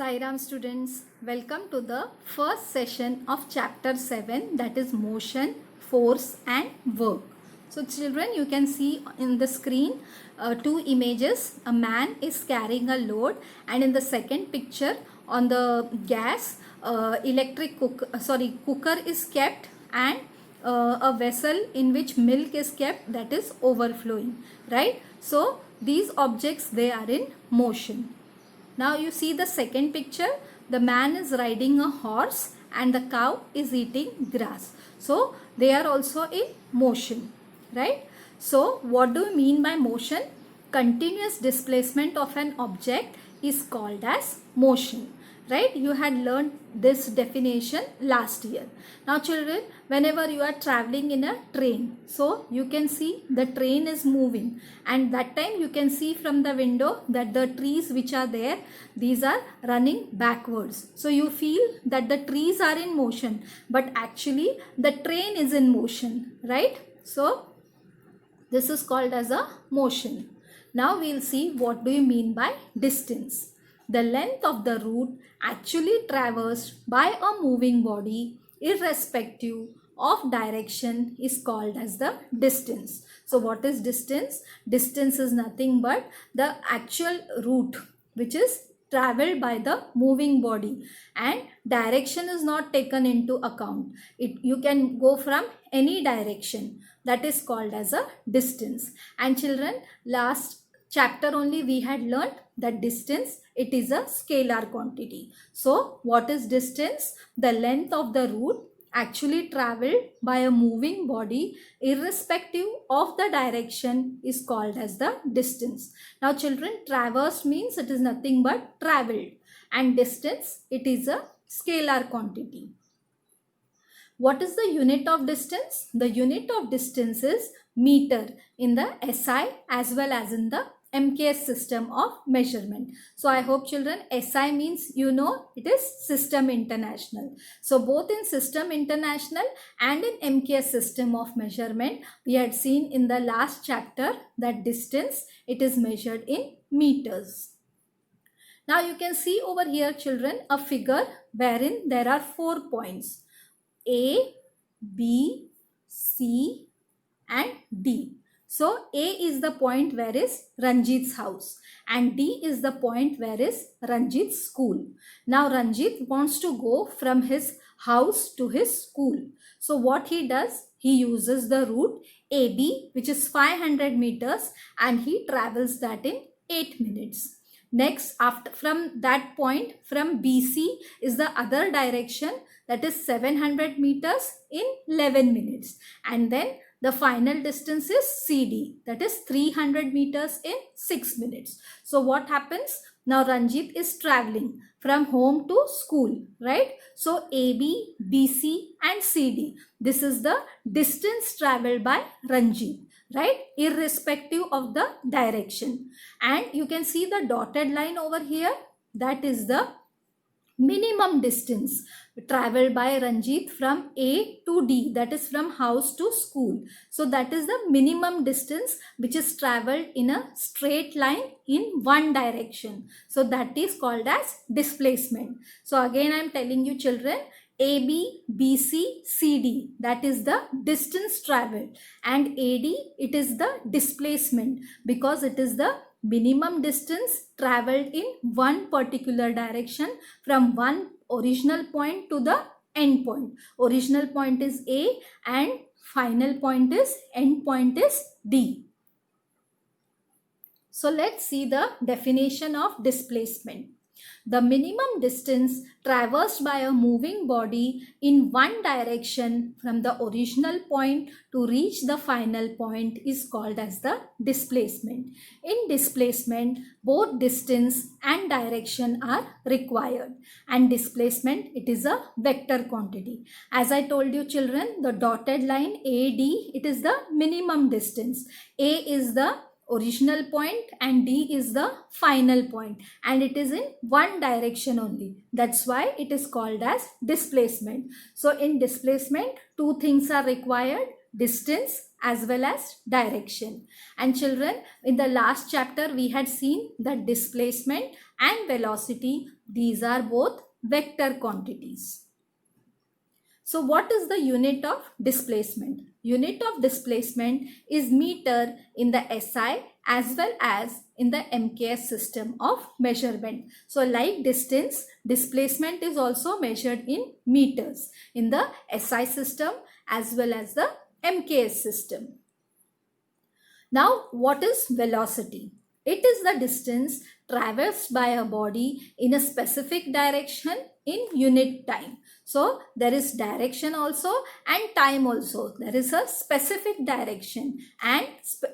Sairam students, welcome to the first session of chapter 7, that is motion, force and work. So children, you can see in the screen two images. A man is carrying a load, and in the second picture on the gas, cooker is kept, and a vessel in which milk is kept, that is overflowing, right? So these objects, they are in motion. Now you see the second picture. The man is riding a horse and the cow is eating grass. So they are also in motion, right? So what do we mean by motion? Continuous displacement of an object is called as motion, right? You had learned this definition last year. Now children, whenever you are traveling in a train, so you can see the train is moving, and that time you can see from the window that the trees which are there, these are running backwards. So you feel that the trees are in motion, but actually the train is in motion, right? So this is called as a motion. Now we'll see what do you mean by distance. The length of the route actually traversed by a moving body, irrespective of direction, is called as the distance. So what is distance? Distance is nothing but the actual route which is traveled by the moving body, and direction is not taken into account. You can go from any direction. That is called as a distance. And children, last chapter only we had learned that distance, it is a scalar quantity. So what is distance? The length of the route actually traveled by a moving body, irrespective of the direction, is called as the distance. Now children, traversed means it is nothing but traveled, and distance, it is a scalar quantity. What is the unit of distance? The unit of distance is meter in the SI as well as in the MKS system of measurement. So I hope children, SI means you know it is System International. So both in System International and in MKS system of measurement, we had seen in the last chapter that distance, it is measured in meters. Now you can see over here children a figure wherein there are 4 points: A, B, C and D. So A is the point where is Ranjit's house, and D is the point where is Ranjit's school. Now Ranjit wants to go from his house to his school. So what he does, he uses the route AB, which is 500 meters, and he travels that in 8 minutes. Next, after from that point, from BC is the other direction, that is 700 meters in 11 minutes. And then the final distance is CD, that is 300 meters in 6 minutes. So what happens? Now Ranjit is traveling from home to school, right? So AB, BC and CD, this is the distance traveled by Ranjit, right? Irrespective of the direction. And you can see the dotted line over here, that is the minimum distance traveled by Ranjit from A to D, that is from house to school. So that is the minimum distance which is traveled in a straight line in one direction. So that is called as displacement. So again I am telling you children, AB, BC, CD, that is the distance traveled, and AD, it is the displacement, because it is the minimum distance traveled in one particular direction from one original point to the end point. Original point is A and final point is, end point is D. So let's see the definition of displacement. The minimum distance traversed by a moving body in one direction from the original point to reach the final point is called as the displacement. In displacement, both distance and direction are required, and displacement, it is a vector quantity. As I told you children, the dotted line AD, it is the minimum distance. A is the original point and D is the final point, and it is in one direction only. That's why it is called as displacement. So in displacement, two things are required: distance as well as direction. And children, in the last chapter we had seen that displacement and velocity, these are both vector quantities. So what is the unit of displacement? Unit of displacement is meter in the SI as well as in the MKS system of measurement. So like distance, displacement is also measured in meters in the SI system as well as the MKS system. Now, what is velocity? It is the distance traversed by a body in a specific direction in unit time. So, there is direction also and time also. There is a specific direction and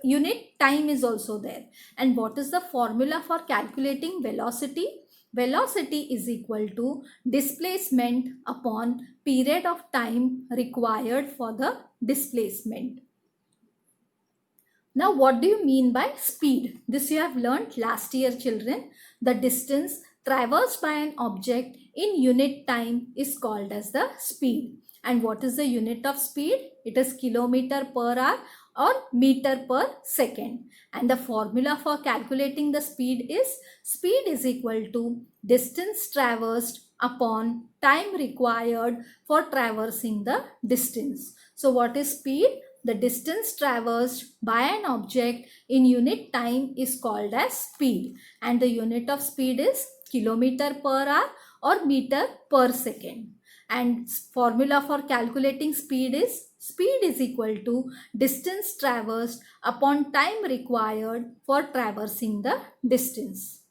unit time is also there. And what is the formula for calculating velocity? Velocity is equal to displacement upon period of time required for the displacement. Now, what do you mean by speed? This you have learnt last year, children. The distance traversed by an object in unit time is called as the speed. And what is the unit of speed? It is kilometer per hour or meter per second. And the formula for calculating the speed is equal to distance traversed upon time required for traversing the distance. So, what is speed? The distance traversed by an object in unit time is called as speed, and the unit of speed is kilometer per hour or meter per second. And formula for calculating speed is equal to distance traversed upon time required for traversing the distance.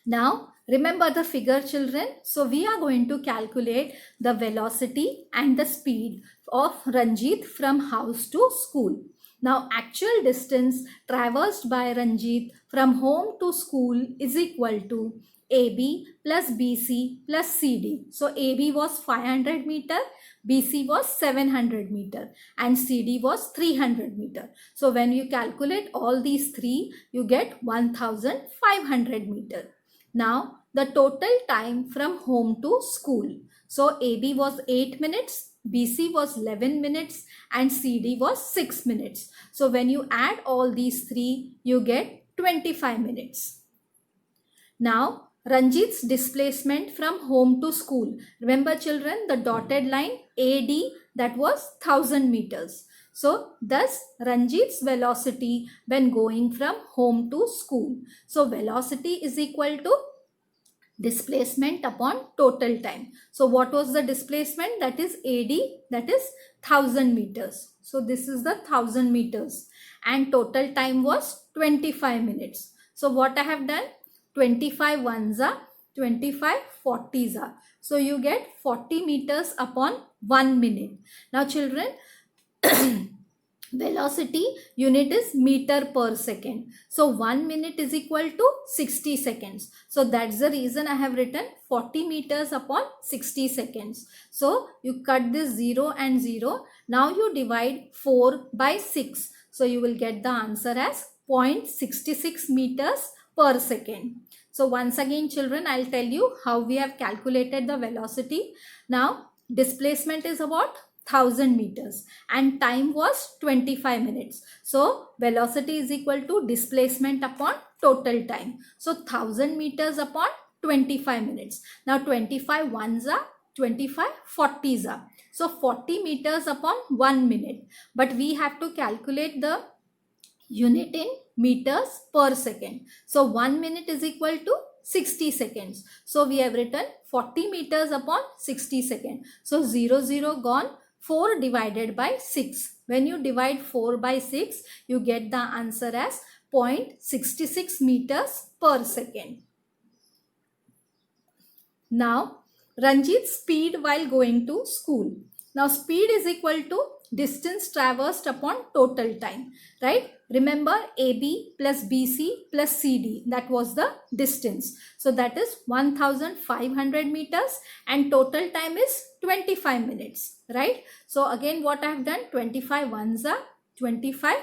Now, remember the figure, children. So, we are going to calculate the velocity and the speed of Ranjit from house to school. Now, actual distance traversed by Ranjit from home to school is equal to AB plus BC plus CD. So, AB was 500 meter, BC was 700 meter and CD was 300 meter. So, when you calculate all these three, you get 1500 meter. Now, the total time from home to school. So, AB was 8 minutes, BC was 11 minutes and CD was 6 minutes. So, when you add all these three, you get 25 minutes. Now, Ranjit's displacement from home to school. Remember, children, the dotted line AD, that was 1000 meters. So, thus Ranjit's velocity when going from home to school. So, velocity is equal to displacement upon total time. So, what was the displacement? That is AD, that is 1000 meters. So, this is the 1000 meters and total time was 25 minutes. So, what I have done? 25 ones are 25 40s are. So, you get 40 meters upon 1 minute. Now, children, velocity unit is meter per second. So 1 minute is equal to 60 seconds. So that's the reason I have written 40 meters upon 60 seconds. So you cut this 0 and 0. Now you divide 4 by 6. So you will get the answer as 0.66 meters per second. So once again, children, I'll tell you how we have calculated the velocity. Now displacement is about 1000 meters and time was 25 minutes. So velocity is equal to displacement upon total time. So 1000 meters upon 25 minutes. Now 25 ones are 25 40s are. So 40 meters upon 1 minute. But we have to calculate the unit in meters per second. So 1 minute is equal to 60 seconds. So we have written 40 meters upon 60 seconds. So 0 0 gone. 4 divided by 6. When you divide 4 by 6, you get the answer as 0.66 meters per second. Now, Ranjit's speed while going to school. Now, speed is equal to distance traversed upon total time, right? Remember, AB plus BC plus CD, that was the distance. So, that is 1500 meters and total time is 25 minutes, right? So, again what I have done, 25 ones are, 25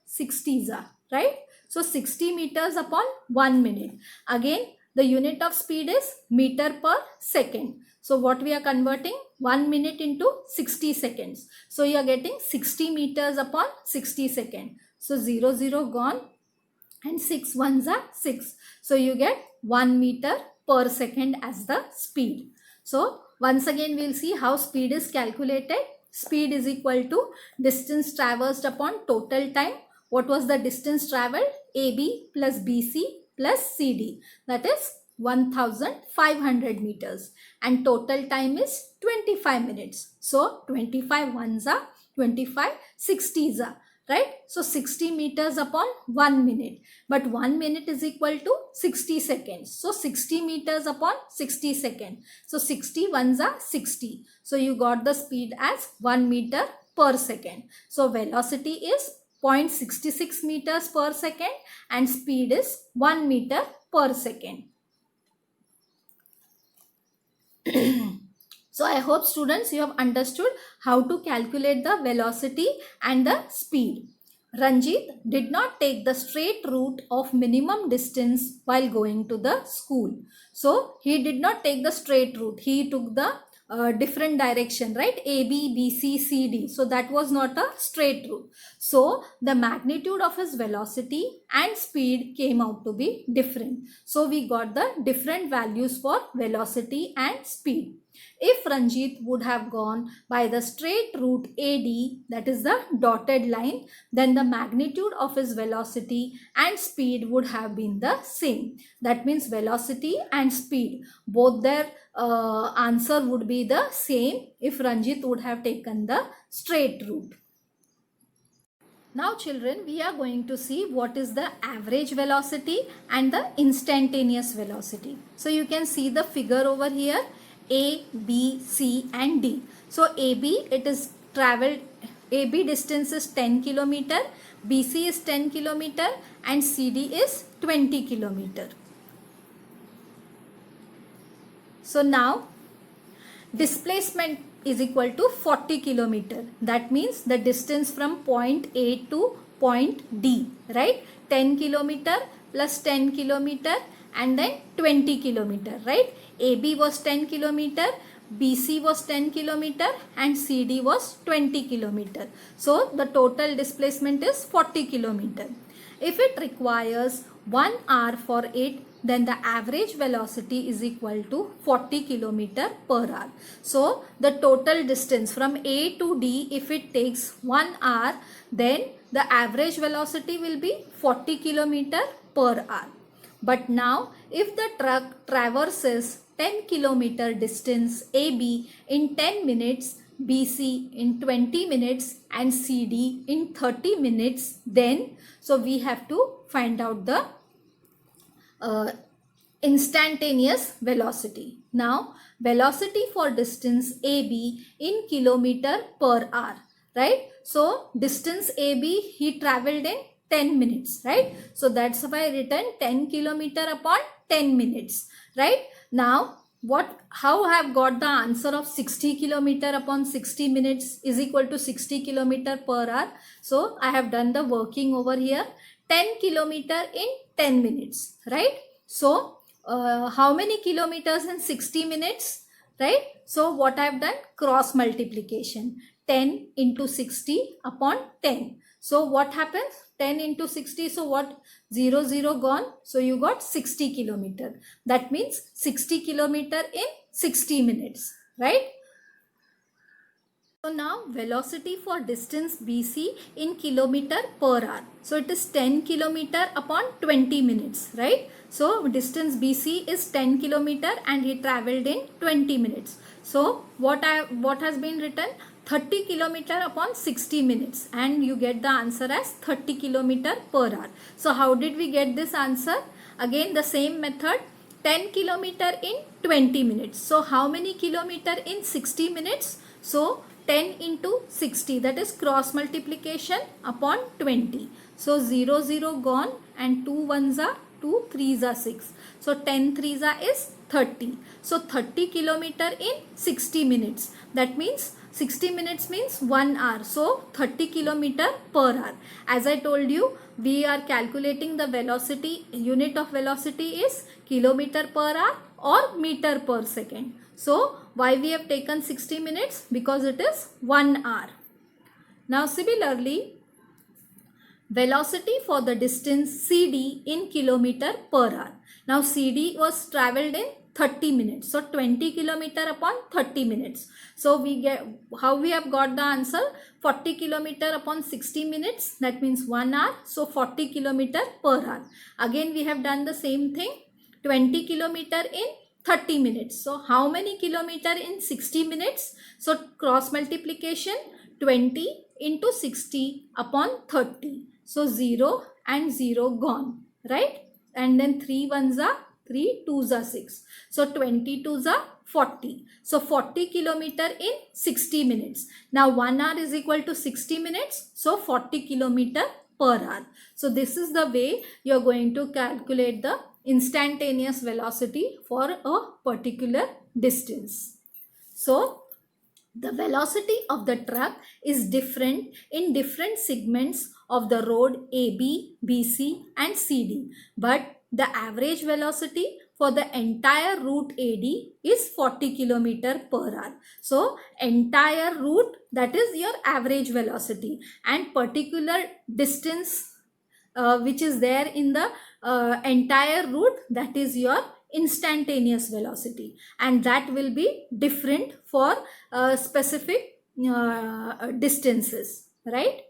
60s are, right? So, 60 meters upon 1 minute. Again, the unit of speed is meter per second. So, what we are converting? 1 minute into 60 seconds. So, you are getting 60 meters upon 60 seconds. So, 0 0 gone and 6 ones are 6. So you get 1 meter per second as the speed. So once again we'll see how speed is calculated. Speed is equal to distance traversed upon total time. What was the distance traveled? AB plus BC plus CD, that is 1500 meters, and total time is 25 minutes. So 25 ones are 25 60s are, right? So 60 meters upon 1 minute, but 1 minute is equal to 60 seconds. So 60 meters upon 60 seconds. So 60 ones are 60. So you got the speed as 1 meter per second. So velocity is 0.66 meters per second and speed is 1 meter per second. So I hope students you have understood how to calculate the velocity and the speed. Ranjit did not take the straight route of minimum distance while going to the school. So he did not take the straight route. He took the different direction, right? A, B, B, C, C, D. So that was not a straight route. So the magnitude of his velocity and speed came out to be different. So we got the different values for velocity and speed. If Ranjit would have gone by the straight route AD, that is the dotted line, then the magnitude of his velocity and speed would have been the same. That means velocity and speed, both their answer would be the same if Ranjit would have taken the straight route. Now children, we are going to see what is the average velocity and the instantaneous velocity. So you can see the figure over here, A, B, C and D. So AB, it is traveled, AB distance is 10 kilometer, BC is 10 kilometer and CD is 20 kilometer. So now displacement is equal to 40 kilometer. That means the distance from point A to point D, right? 10 kilometer plus 10 kilometer and then 20 kilometer, right? AB was 10 kilometer, BC was 10 kilometer and CD was 20 kilometer. So the total displacement is 40 kilometer. If it requires 1 hour for it, then the average velocity is equal to 40 kilometer per hour. So the total distance from A to D, if it takes 1 hour, then the average velocity will be 40 kilometer per hour. But now if the truck traverses 10 kilometer distance AB in 10 minutes, BC in 20 minutes and CD in 30 minutes, then so we have to find out the instantaneous velocity. Now velocity for distance AB in kilometer per hour, right? So distance AB he traveled in 10 minutes, right? So that's why I written 10 kilometer upon 10 minutes, right? Now how I have got the answer of 60 kilometer upon 60 minutes is equal to 60 kilometer per hour. So I have done the working over here, 10 kilometer in 10 minutes, right? So how many kilometers in 60 minutes, right? So what I have done, cross multiplication, 10 into 60 upon 10. So what happens? 10 into 60. So what? 0, 0 gone. So you got 60 kilometer. That means 60 kilometer in 60 minutes, right? So now velocity for distance BC in kilometer per hour. So it is 10 kilometer upon 20 minutes, right? So distance BC is 10 kilometer and he traveled in 20 minutes. So what has been written? 30 kilometer upon 60 minutes and you get the answer as 30 kilometer per hour. So how did we get this answer? Again the same method, 10 kilometer in 20 minutes. So how many kilometer in 60 minutes? So 10 into 60, that is cross multiplication upon 20. So 0, 0 gone and 2 ones are 2, 3s are 6. So 10 3s are is 30. So 30 kilometer in 60 minutes. That means 60 minutes means 1 hour. So 30 kilometer per hour. As I told you, we are calculating the velocity, unit of velocity is kilometer per hour or meter per second. So why we have taken 60 minutes? Because it is 1 hour. Now similarly, velocity for the distance CD in kilometer per hour. Now CD was traveled in 30 minutes. So 20 kilometer upon 30 minutes. So we get, how we have got the answer? 40 kilometer upon 60 minutes. That means 1 hour. So 40 kilometer per hour. Again we have done the same thing. 20 kilometer in 30 minutes. So how many kilometer in 60 minutes? So cross multiplication, 20 into 60 upon 30. So 0 and 0 gone, right? And then 3 ones are 3, 2s are 6. So 20 2s are 40. So 40 kilometer in 60 minutes. Now 1 hour is equal to 60 minutes. So 40 kilometer per hour. So this is the way you are going to calculate the instantaneous velocity for a particular distance. So the velocity of the truck is different in different segments of the road AB, BC and CD. But the average velocity for the entire route AD is 40 km per hour. So entire route, that is your average velocity, and particular distance which is there in the entire route, that is your instantaneous velocity, and that will be different for specific distances, right?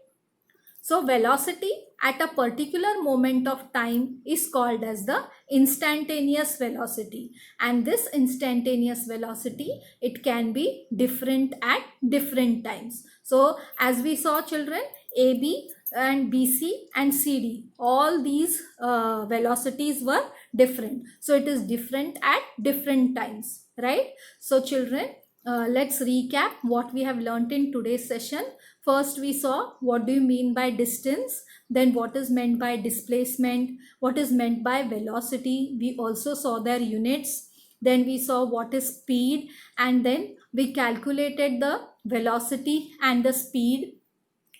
So velocity at a particular moment of time is called as the instantaneous velocity, and this instantaneous velocity, it can be different at different times. So as we saw children, AB and BC and CD, all these velocities were different. So it is different at different times, right? So children, let's recap what we have learnt in today's session. First we saw what do you mean by distance, then what is meant by displacement, what is meant by velocity. We also saw their units. Then we saw what is speed, and then we calculated the velocity and the speed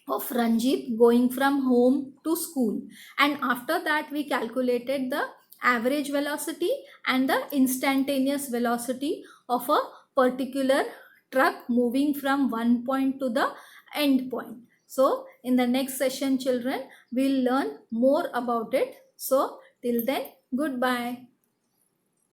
of Ranjit going from home to school. And after that we calculated the average velocity and the instantaneous velocity of a particular truck moving from one point to the end point. So in the next session children, we'll learn more about it. So till then, goodbye.